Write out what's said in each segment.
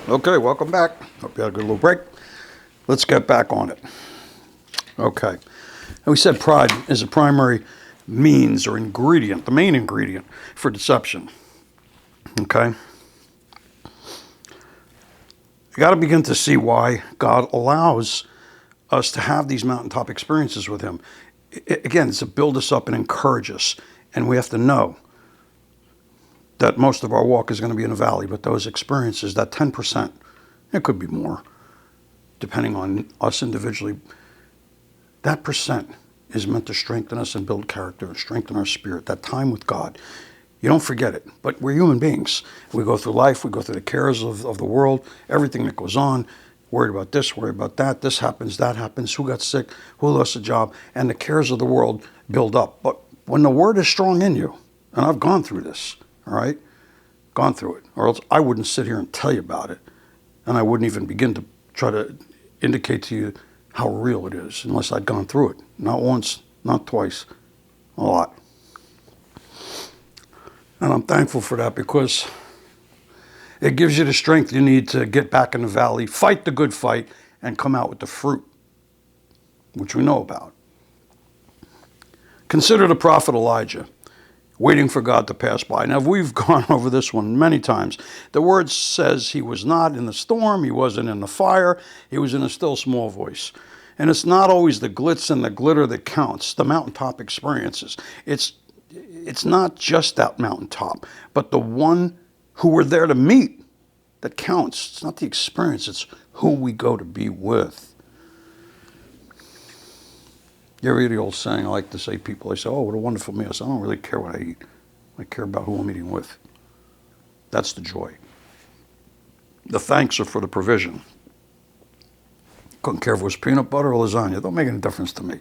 Okay, welcome back. Hope you had a good little break. Let's get back on it. Okay. And we said pride is a primary means or ingredient, the main ingredient for deception. Okay? You got to begin to see why God allows us to have these mountaintop experiences with Him. Again, it's to build us up and encourage us. And we have to know that most of our walk is going to be in a valley, but those experiences, that 10%, it could be more, depending on us individually, that percent is meant to strengthen us and build character and strengthen our spirit, that time with God. You don't forget it, but we're human beings. We go through life, we go through the cares of the world, everything that goes on, worried about this, worried about that, this happens, that happens, who got sick, who lost a job, and the cares of the world build up. But when the word is strong in you, and I've gone through this, all right? Gone through it. Or else I wouldn't sit here and tell you about it. And I wouldn't even begin to try to indicate to you how real it is unless I'd gone through it. Not once, not twice, a lot. And I'm thankful for that because it gives you the strength you need to get back in the valley, fight the good fight, and come out with the fruit, which we know about. Consider the prophet Elijah, waiting for God to pass by. Now, we've gone over this one many times. The word says he was not in the storm, he wasn't in the fire, he was in a still small voice. And it's not always the glitz and the glitter that counts, the mountaintop experiences. It's not just that mountaintop, but the one who we're there to meet that counts. It's not the experience, it's who we go to be with. You ever hear the old saying, I like to say, people, they say, oh, what a wonderful meal. I say, I don't really care what I eat. I care about who I'm eating with. That's the joy. The thanks are for the provision. Couldn't care if it was peanut butter or lasagna. Don't make any difference to me.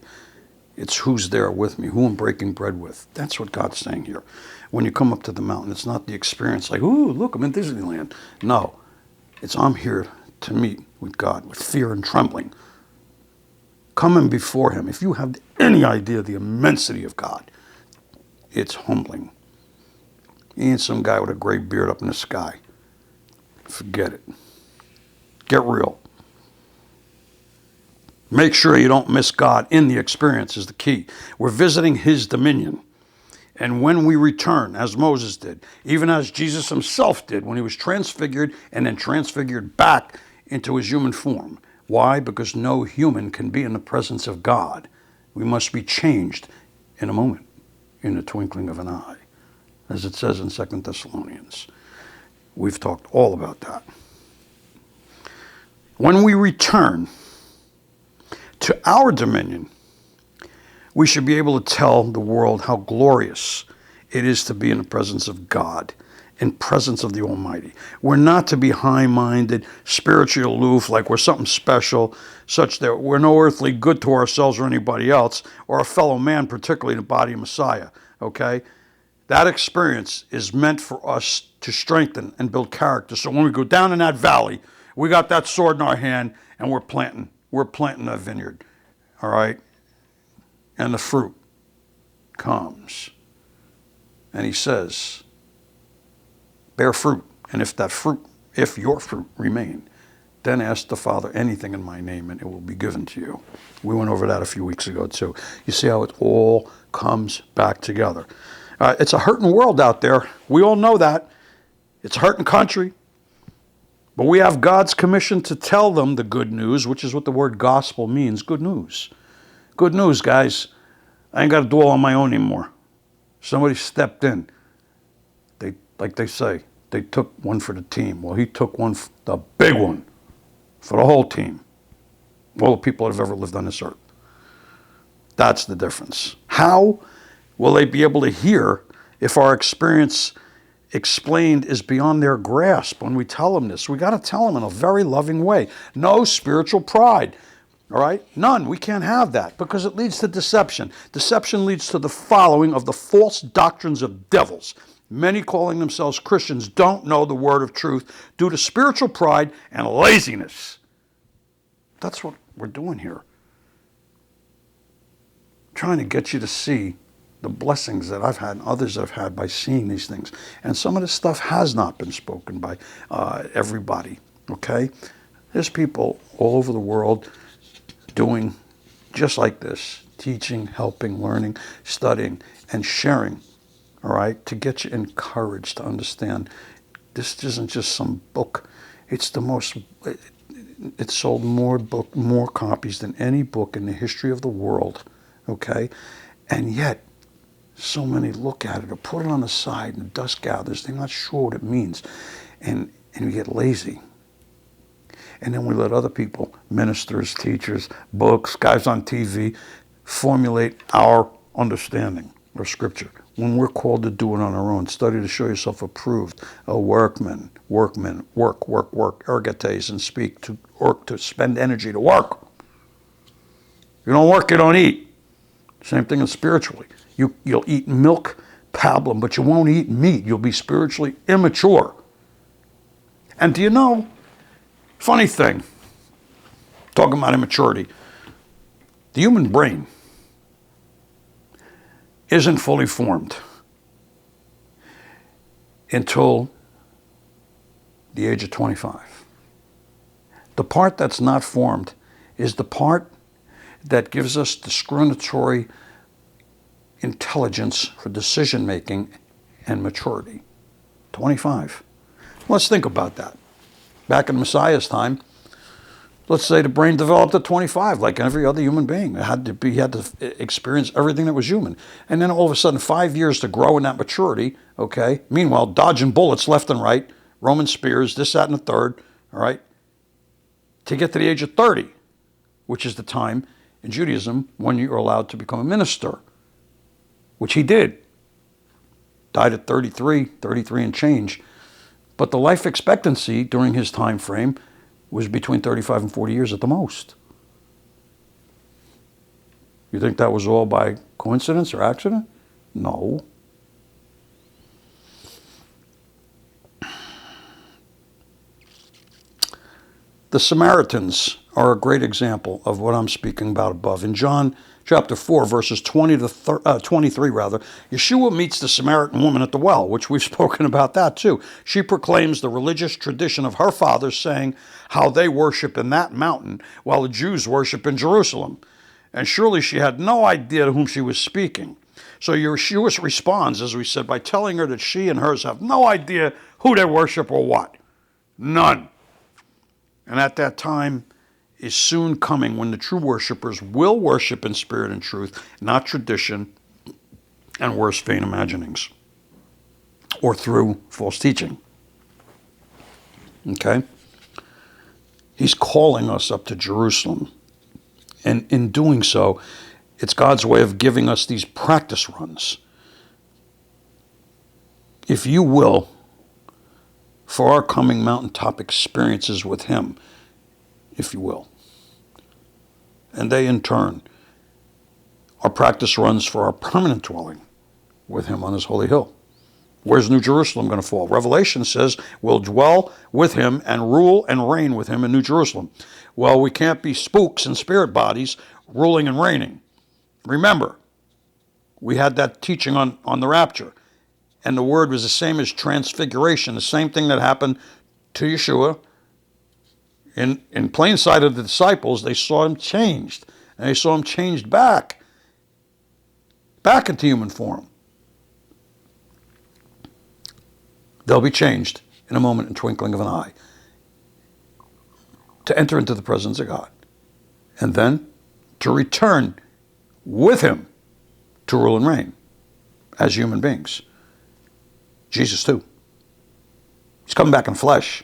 It's who's there with me, who I'm breaking bread with. That's what God's saying here. When you come up to the mountain, it's not the experience like, ooh, look, I'm in Disneyland. No, it's I'm here to meet with God with fear and trembling. Coming before Him. If you have any idea of the immensity of God, it's humbling. He ain't some guy with a gray beard up in the sky. Forget it. Get real. Make sure you don't miss God in the experience is the key. We're visiting His dominion. And when we return, as Moses did, even as Jesus Himself did when He was transfigured and then transfigured back into His human form. Why? Because no human can be in the presence of God. We must be changed in a moment, in the twinkling of an eye, as it says in 2 Thessalonians. We've talked all about that. When we return to our dominion, we should be able to tell the world how glorious it is to be in the presence of God, in presence of the Almighty. We're not to be high-minded, spiritually aloof, like we're something special, such that we're no earthly good to ourselves or anybody else, or a fellow man, particularly in the body of Messiah, okay? That experience is meant for us to strengthen and build character. So when we go down in that valley, we got that sword in our hand, and we're planting that vineyard, all right? And the fruit comes. And He says, bear fruit, and if your fruit remain, then ask the Father anything in my name, and it will be given to you. We went over that a few weeks ago, too. You see how it all comes back together. It's a hurting world out there. We all know that. It's a hurting country. But we have God's commission to tell them the good news, which is what the word gospel means, good news. Good news, guys. I ain't got to do all on my own anymore. Somebody stepped in. Like they say, they took one for the team. Well, He took one, the big one, for the whole team. All the people that have ever lived on this earth. That's the difference. How will they be able to hear if our experience explained is beyond their grasp when we tell them this? We got to tell them in a very loving way. No spiritual pride. All right? None. We can't have that because it leads to deception. Deception leads to the following of the false doctrines of devils. Many calling themselves Christians don't know the word of truth due to spiritual pride and laziness. That's what we're doing here. Trying to get you to see the blessings that I've had and others have had by seeing these things. And some of this stuff has not been spoken by everybody. Okay? There's people all over the world doing just like this, teaching, helping, learning, studying, and sharing, all right, to get you encouraged to understand this isn't just some book. It's the most, it sold more copies than any book in the history of the world, okay? And yet, so many look at it or put it on the side and the dust gathers. They're not sure what it means. And we get lazy. And then we let other people, ministers, teachers, books, guys on TV, formulate our understanding of Scripture. When we're called to do it on our own, study to show yourself approved, a workman, work, ergates, and speak, to work, to spend energy to work. You don't work, you don't eat. Same thing as spiritually. You'll eat milk, pablum, but you won't eat meat. You'll be spiritually immature. And do you know, funny thing, talking about immaturity, the human brain isn't fully formed until the age of 25. The part that's not formed is the part that gives us discriminatory intelligence for decision making and maturity. 25. Let's think about that. Back in Messiah's time, let's say the brain developed at 25, like every other human being. It had to experience everything that was human. And then all of a sudden, 5 years to grow in that maturity, okay? Meanwhile, dodging bullets left and right, Roman spears, this, that, and the third, all right? To get to the age of 30, which is the time in Judaism when you're allowed to become a minister, which he did. Died at 33 and change. But the life expectancy during his time frame was between 35 and 40 years at the most. You think that was all by coincidence or accident? No. The Samaritans are a great example of what I'm speaking about above. In John chapter 4, verses 20 to 23, Yeshua meets the Samaritan woman at the well, which we've spoken about that too. She proclaims the religious tradition of her fathers, saying how they worship in that mountain while the Jews worship in Jerusalem. And surely she had no idea to whom she was speaking. So Yeshua responds, as we said, by telling her that she and hers have no idea who they worship or what. None. And at that time is soon coming when the true worshipers will worship in spirit and truth, not tradition and worse, vain imaginings, or through false teaching. Okay? He's calling us up to Jerusalem. And in doing so, it's God's way of giving us these practice runs, if you will, for our coming mountaintop experiences with him, if you will. And they, in turn, are practice runs for our permanent dwelling with him on his holy hill. Where's New Jerusalem going to fall? Revelation says we'll dwell with him and rule and reign with him in New Jerusalem. Well, we can't be spooks in spirit bodies ruling and reigning. Remember, we had that teaching on the rapture. And the word was the same as transfiguration, the same thing that happened to Yeshua. In plain sight of the disciples, they saw him changed. And they saw him changed back into human form. They'll be changed in a moment, in twinkling of an eye, to enter into the presence of God. And then to return with him to rule and reign as human beings. Jesus too. He's coming back in flesh.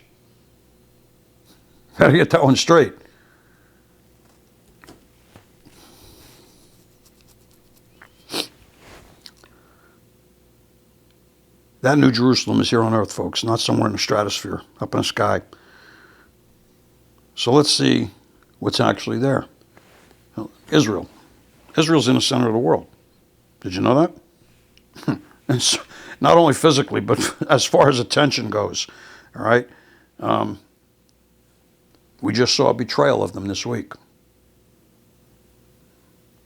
Got to get that one straight. That New Jerusalem is here on earth, folks, not somewhere in the stratosphere, up in the sky. So let's see what's actually there. Israel. Israel's in the center of the world. Did you know that? It's not only physically, but as far as attention goes. All right? We just saw a betrayal of them this week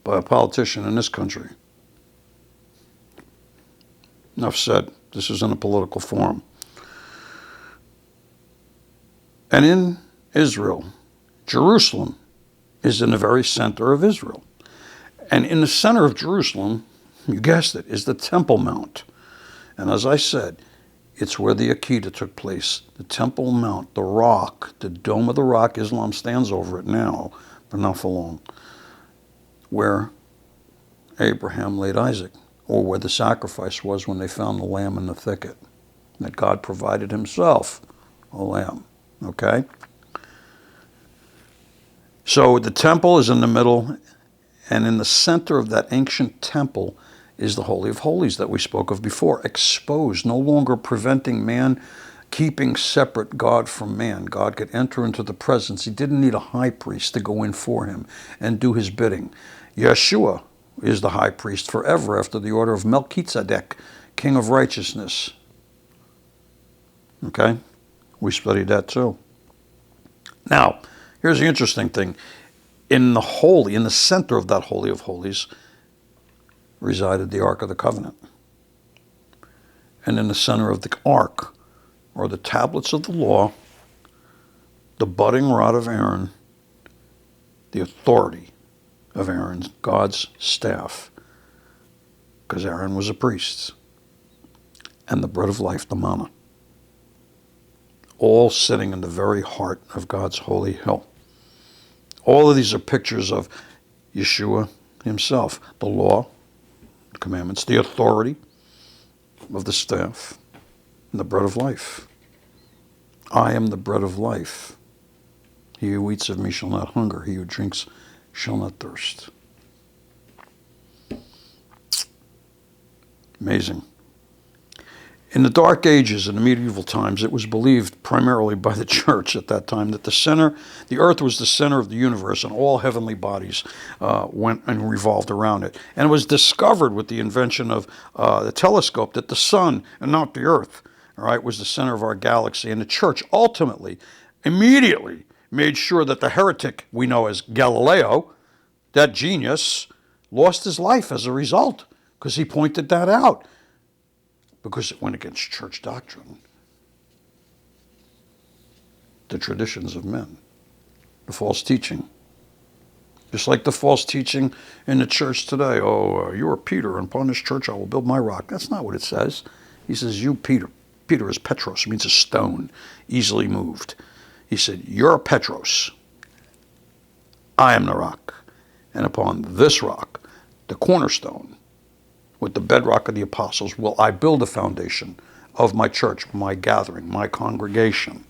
by a politician in this country. Enough said. This is in a political forum. And in Israel, Jerusalem is in the very center of Israel. And in the center of Jerusalem, you guessed it, is the Temple Mount. And as I said, it's where the Akedah took place. The Temple Mount, the rock, the Dome of the Rock, Islam stands over it now, but not for long, where Abraham laid Isaac, or where the sacrifice was when they found the lamb in the thicket, that God provided himself a lamb, okay? So the temple is in the middle, and in the center of that ancient temple is the Holy of Holies that we spoke of before, exposed, no longer preventing man, keeping separate God from man. God could enter into the presence. He didn't need a high priest to go in for him and do his bidding. Yeshua is the high priest forever after the order of Melchizedek, king of righteousness. Okay? We studied that too. Now, here's the interesting thing. In the center of that Holy of Holies, resided the Ark of the Covenant. And in the center of the Ark, or the tablets of the law, the budding rod of Aaron, the authority of Aaron, God's staff, because Aaron was a priest, and the bread of life, the manna, all sitting in the very heart of God's holy hill. All of these are pictures of Yeshua himself, the law, the commandments, the authority of the staff, and the bread of life. I am the bread of life. He who eats of me shall not hunger. He who drinks shall not thirst. Amazing. In the Dark Ages, in the medieval times, it was believed primarily by the church at that time that the earth was the center of the universe, and all heavenly bodies went and revolved around it. And it was discovered with the invention of the telescope that the sun, and not the earth, all right, was the center of our galaxy. And the church ultimately, immediately, made sure that the heretic we know as Galileo, that genius, lost his life as a result, because he pointed that out. Because it went against church doctrine, the traditions of men, the false teaching. Just like the false teaching in the church today. Oh, you are Peter, and upon this church I will build my rock. That's not what it says. He says, you, Peter. Peter is Petros, means a stone, easily moved. He said, you're Petros. I am the rock. And upon this rock, the cornerstone, with the bedrock of the apostles, will I build a foundation of my church, my gathering, my congregation.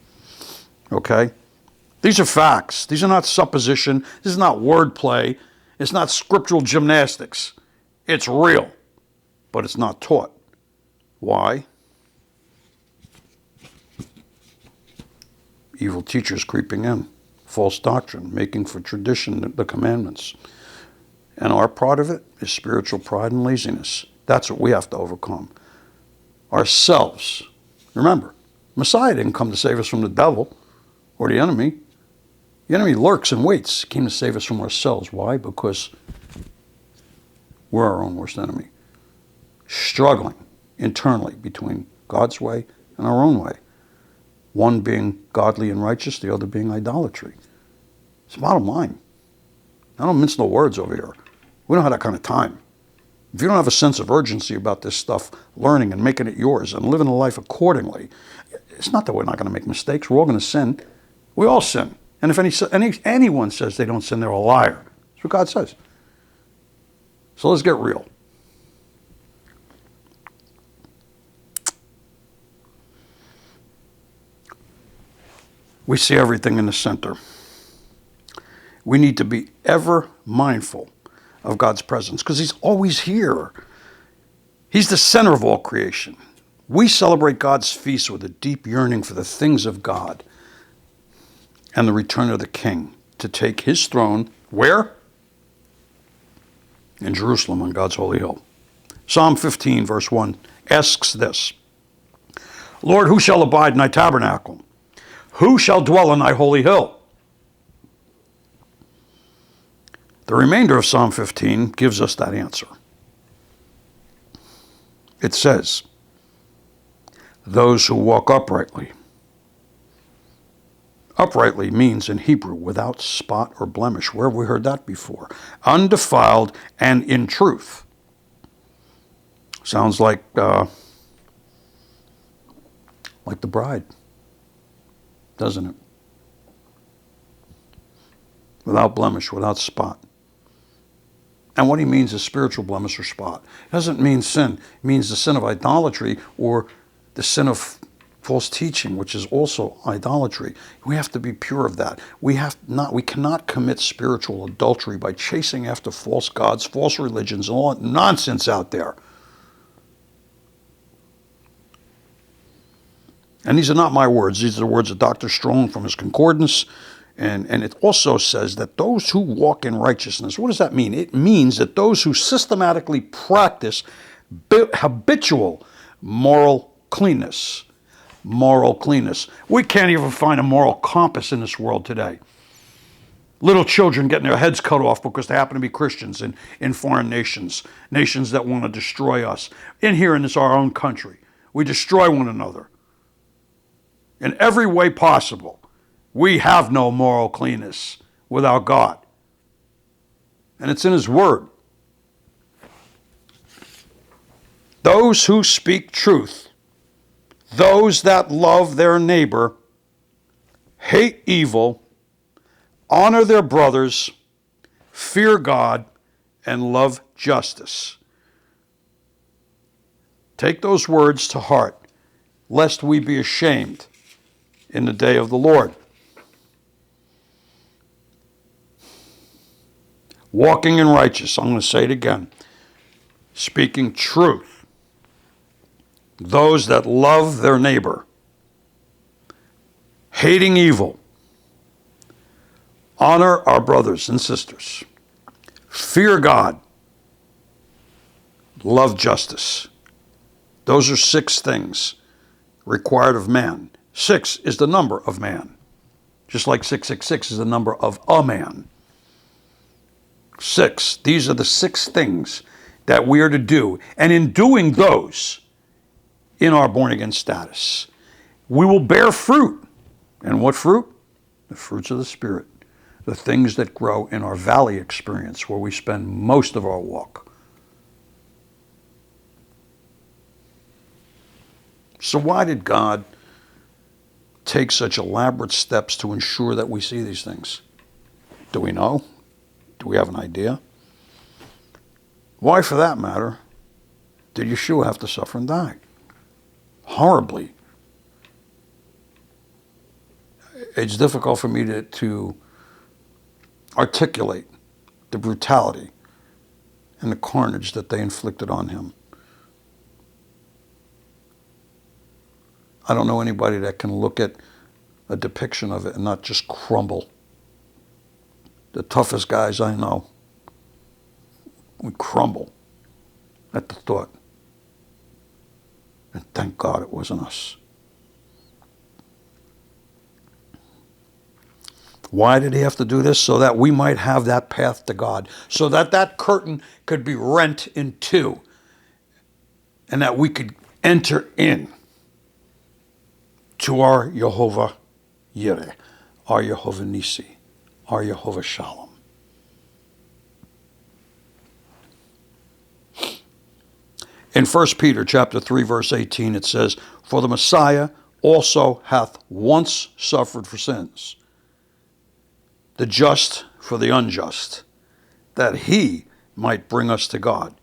Okay? These are facts. These are not supposition. This is not wordplay. It's not scriptural gymnastics. It's real, but it's not taught. Why? Evil teachers creeping in, false doctrine, making for tradition the commandments. And our part of it is spiritual pride and laziness. That's what we have to overcome. Ourselves. Remember, Messiah didn't come to save us from the devil or the enemy. The enemy lurks and waits. He came to save us from ourselves. Why? Because we're our own worst enemy. Struggling internally between God's way and our own way. One being godly and righteous, the other being idolatry. It's the bottom line. I don't mince no words over here. We don't have that kind of time. If you don't have a sense of urgency about this stuff, learning and making it yours and living a life accordingly, it's not that we're not going to make mistakes. We're all going to sin. We all sin. And if anyone says they don't sin, they're a liar. That's what God says. So let's get real. We see everything in the center. We need to be ever mindful of God's presence because he's always here. He's the center of all creation. We celebrate God's feast with a deep yearning for the things of God and the return of the King to take his throne, where? In Jerusalem on God's holy hill. Psalm 15, verse 1 asks this, Lord, who shall abide in thy tabernacle? Who shall dwell in thy holy hill? The remainder of Psalm 15 gives us that answer. It says, those who walk uprightly. Uprightly means in Hebrew without spot or blemish. Where have we heard that before? Undefiled and in truth. Sounds like the bride, doesn't it? Without blemish, without spot. And what he means is spiritual blemish or spot. It doesn't mean sin. It means the sin of idolatry or the sin of false teaching, which is also idolatry. We have to be pure of that. We cannot commit spiritual adultery by chasing after false gods, false religions, and all that nonsense out there. And these are not my words. These are the words of Dr. Strong from his concordance. And it also says that those who walk in righteousness, what does that mean? It means that those who systematically practice habitual moral cleanness. Moral cleanness. We can't even find a moral compass in this world today. Little children getting their heads cut off because they happen to be Christians in foreign nations, nations that want to destroy us. In here in this our own country, we destroy one another in every way possible. We have no moral cleanness without God. And it's in His Word. Those who speak truth, those that love their neighbor, hate evil, honor their brothers, fear God, and love justice. Take those words to heart, lest we be ashamed in the day of the Lord. Walking in righteousness, I'm going to say it again, speaking truth, those that love their neighbor, hating evil, honor our brothers and sisters, fear God, love justice. Those are 6 things required of man. 6 is the number of man, just like 666 is the number of a man. 6. These are the 6 things that we are to do. And in doing those, in our born-again status, we will bear fruit. And what fruit? The fruits of the Spirit. The things that grow in our valley experience, where we spend most of our walk. So why did God take such elaborate steps to ensure that we see these things? Do we know? Do we have an idea? Why, for that matter, did Yeshua have to suffer and die? Horribly. It's difficult for me to articulate the brutality and the carnage that they inflicted on him. I don't know anybody that can look at a depiction of it and not just crumble. The toughest guys I know would crumble at the thought. And thank God it wasn't us. Why did he have to do this? So that we might have that path to God. So that that curtain could be rent in 2. And that we could enter in to our Yehovah Yireh, our Yehovah Nisi, our Yehovah Shalom. In 1 Peter chapter 3, verse 18, it says, "For the Messiah also hath once suffered for sins, the just for the unjust, that he might bring us to God,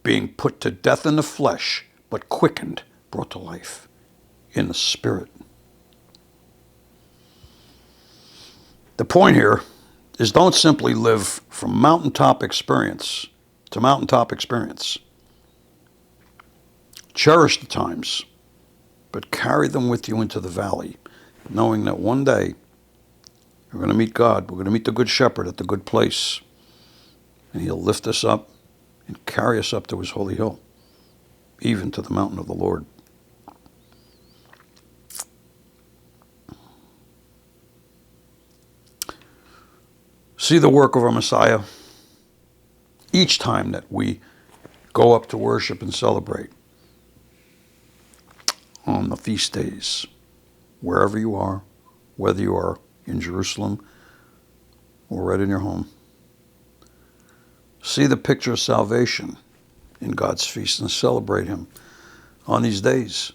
being put to death in the flesh, but quickened, brought to life in the Spirit." The point here is don't simply live from mountaintop experience to mountaintop experience. Cherish the times, but carry them with you into the valley, knowing that one day we're going to meet God. We're going to meet the Good Shepherd at the good place. And he'll lift us up and carry us up to his holy hill, even to the mountain of the Lord. See the work of our Messiah each time that we go up to worship and celebrate on the feast days, wherever you are, whether you are in Jerusalem or right in your home. See the picture of salvation in God's feast and celebrate Him on these days.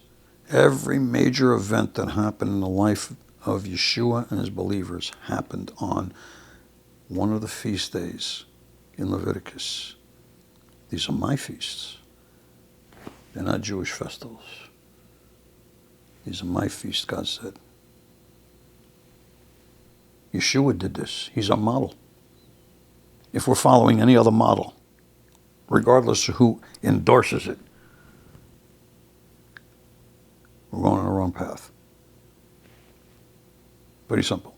Every major event that happened in the life of Yeshua and his believers happened on one of the feast days in Leviticus. These are my feasts. They're not Jewish festivals. These are my feasts, God said. Yeshua did this. He's our model. If we're following any other model, regardless of who endorses it, we're going on the wrong path. Pretty simple.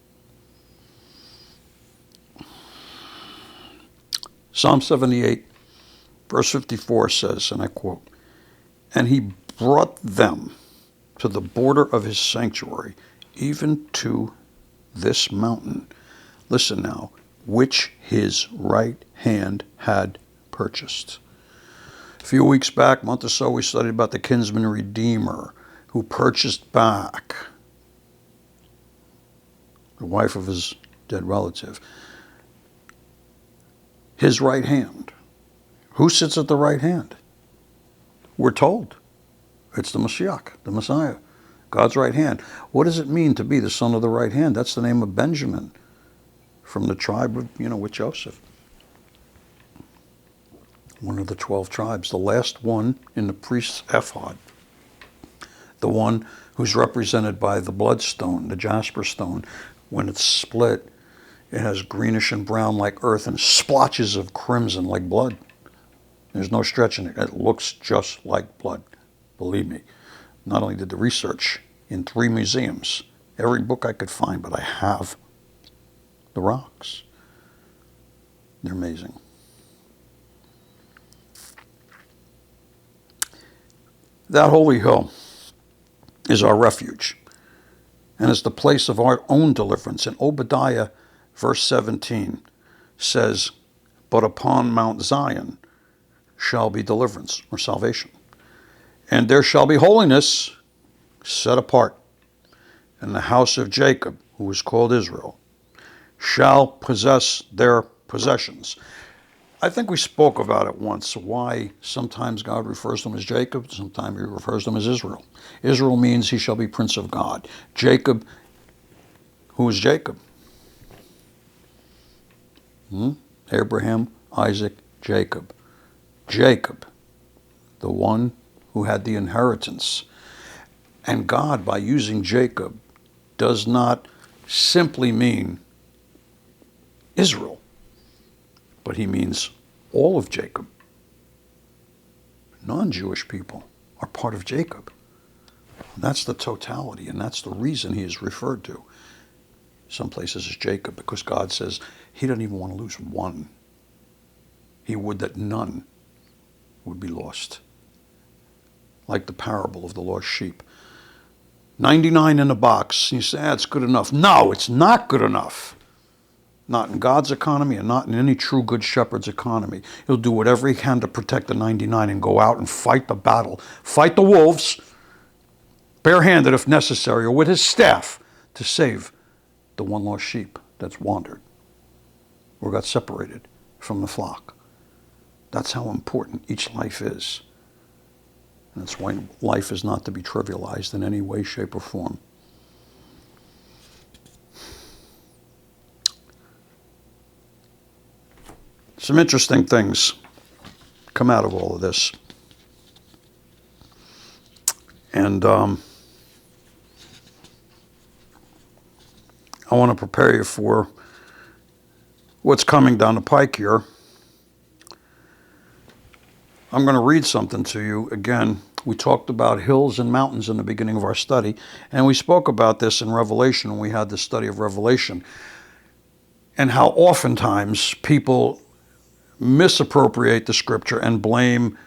Psalm 78, verse 54 says, and I quote, "And he brought them to the border of his sanctuary, even to this mountain." Listen now, which his right hand had purchased. A few weeks back, month or so, we studied about the kinsman redeemer who purchased back the wife of his dead relative. His right hand. Who sits at the right hand? We're told it's the Mashiach, the Messiah, God's right hand. What does it mean to be the son of the right hand? That's the name of Benjamin, from the tribe of, with Joseph. One of the 12 tribes, the last one in the priest's ephod. The one who's represented by the bloodstone, the jasper stone. When it's split, it has greenish and brown like earth and splotches of crimson like blood. There's no stretching it. It looks just like blood. Believe me. Not only did the research in 3 museums, every book I could find, but I have the rocks. They're amazing. That holy hill is our refuge, and is the place of our own deliverance. And Obadiah, verse 17, says, "But upon Mount Zion shall be deliverance," or salvation, "and there shall be holiness set apart, and the house of Jacob, who is called Israel, shall possess their possessions." I think we spoke about it once, why sometimes God refers to him as Jacob, sometimes he refers to him as Israel. Israel means he shall be Prince of God. Jacob, who is Jacob? Abraham, Isaac, Jacob. Jacob, the one who had the inheritance. And God, by using Jacob, does not simply mean Israel, but he means all of Jacob. Non-Jewish people are part of Jacob. And that's the totality, and that's the reason he is referred to some places as Jacob, because God says he doesn't even want to lose one. He would that none would be lost. Like the parable of the lost sheep. 99 in a box. You say, it's good enough. No, it's not good enough. Not in God's economy and not in any true good shepherd's economy. He'll do whatever he can to protect the 99 and go out and fight the battle. Fight the wolves, barehanded if necessary, or with his staff to save the one lost sheep that's wandered or got separated from the flock. That's how important each life is. And that's why life is not to be trivialized in any way, shape, or form. Some interesting things come out of all of this. And I want to prepare you for what's coming down the pike here. I'm going to read something to you. Again, we talked about hills and mountains in the beginning of our study, and we spoke about this in Revelation when we had the study of Revelation, and how oftentimes people misappropriate the scripture and blame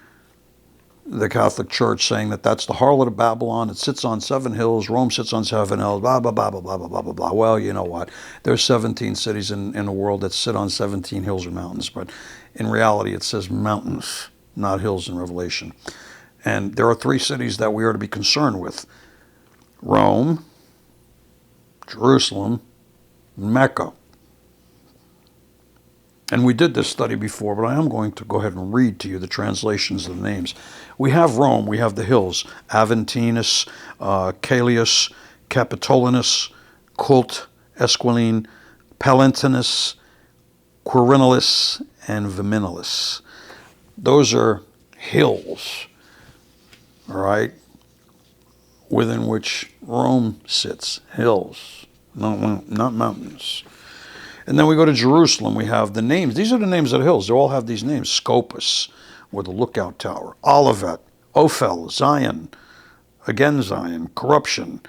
the Catholic Church, saying that that's the harlot of Babylon. It sits on 7 hills. Rome sits on 7 hills. Blah, blah, blah, blah, blah, blah, blah, blah, blah. Well, you know what? There's 17 cities in the world that sit on 17 hills or mountains. But in reality, it says mountains, not hills in Revelation. And there are 3 cities that we are to be concerned with. Rome, Jerusalem, Mecca. And we did this study before, but I am going to go ahead and read to you the translations of the names. We have Rome, we have the hills, Aventinus, Callius, Capitolinus, Cult, Esquiline, Palentinus, Quirinalis, and Viminalis. Those are hills, all right, within which Rome sits. Hills, not mountains. And then we go to Jerusalem. We have the names. These are the names of the hills. They all have these names. Scopus, or the lookout tower. Olivet, Ophel, Zion, again Zion, Corruption,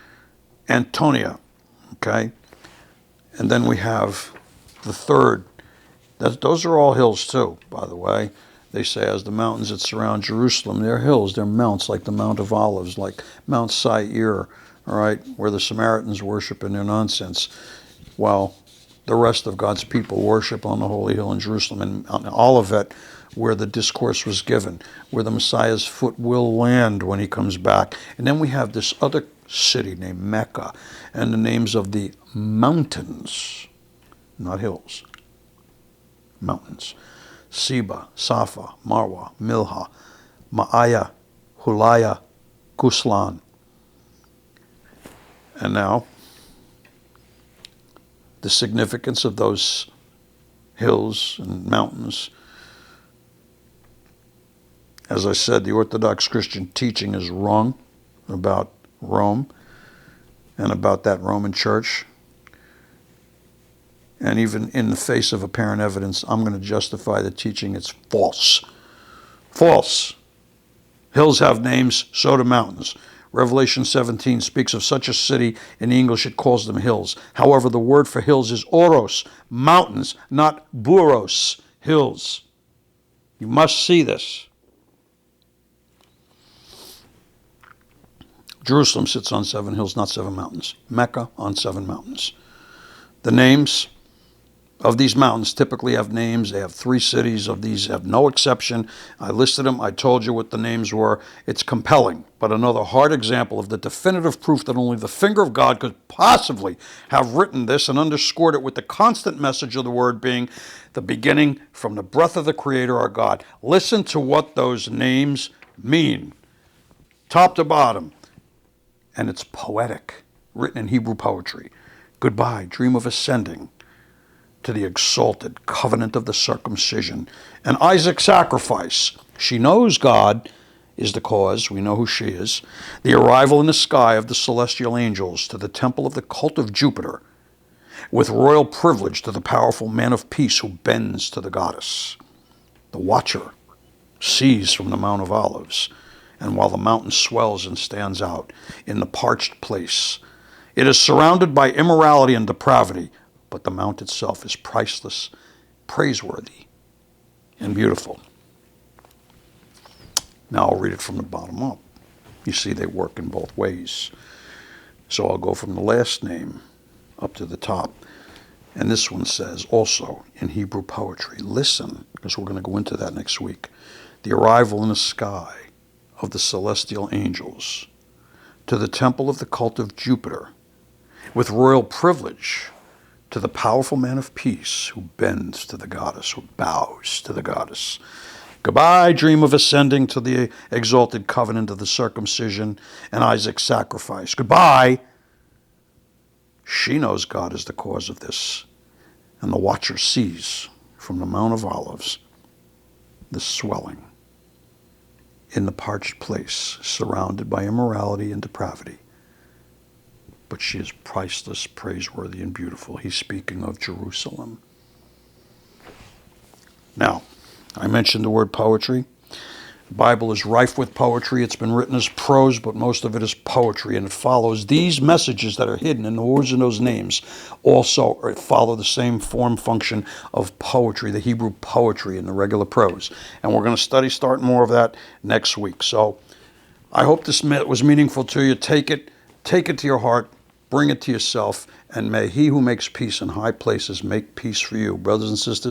Antonia, okay? And then we have the third. Those are all hills too, by the way. They say as the mountains that surround Jerusalem, they're hills, they're mounts, like the Mount of Olives, like Mount Seir, all right, where the Samaritans worship in their nonsense, while the rest of God's people worship on the holy hill in Jerusalem, and on Olivet, where the discourse was given, where the Messiah's foot will land when he comes back. And then we have this other city named Mecca, and the names of the mountains, not hills, mountains. Seba, Safa, Marwa, Milha, Ma'aya, Hulaya, Kuslan. And now, the significance of those hills and mountains. As I said, the Orthodox Christian teaching is wrong about Rome and about that Roman church. And even in the face of apparent evidence, I'm going to justify the teaching. It's false. False. Hills have names, so do mountains. Revelation 17 speaks of such a city. In English, it calls them hills. However, the word for hills is oros, mountains, not buros, hills. You must see this. Jerusalem sits on 7 hills, not 7 mountains. Mecca on 7 mountains. The names of these mountains typically have names. They have 3 cities. Of these have no exception. I listed them. I told you what the names were. It's compelling, but another hard example of the definitive proof that only the finger of God could possibly have written this and underscored it with the constant message of the word being the beginning from the breath of the Creator, our God. Listen to what those names mean, top to bottom. And it's poetic, written in Hebrew poetry. Goodbye, dream of ascending to the exalted covenant of the circumcision, and Isaac's sacrifice. She knows God is the cause. We know who she is. The arrival in the sky of the celestial angels to the temple of the cult of Jupiter, with royal privilege to the powerful man of peace who bends to the goddess. The watcher sees from the Mount of Olives, and while the mountain swells and stands out in the parched place, it is surrounded by immorality and depravity, but the mount itself is priceless, praiseworthy, and beautiful. Now I'll read it from the bottom up. You see, they work in both ways. So I'll go from the last name up to the top. And this one says also in Hebrew poetry, listen, because we're going to go into that next week. The arrival in the sky of the celestial angels to the temple of the cult of Jupiter, with royal privilege to the powerful man of peace who bends to the goddess, who bows to the goddess. Goodbye, dream of ascending to the exalted covenant of the circumcision and Isaac's sacrifice. Goodbye. She knows God is the cause of this, and the watcher sees from the Mount of Olives the swelling in the parched place, surrounded by immorality and depravity. But she is priceless, praiseworthy, and beautiful. He's speaking of Jerusalem. Now, I mentioned the word poetry. The Bible is rife with poetry. It's been written as prose, but most of it is poetry, and it follows these messages that are hidden in the words in those names. Also, follow the same form function of poetry, the Hebrew poetry and the regular prose. And we're going to start more of that next week. So I hope this was meaningful to you. Take it to your heart. Bring it to yourself, and may he who makes peace in high places make peace for you. Brothers and sisters,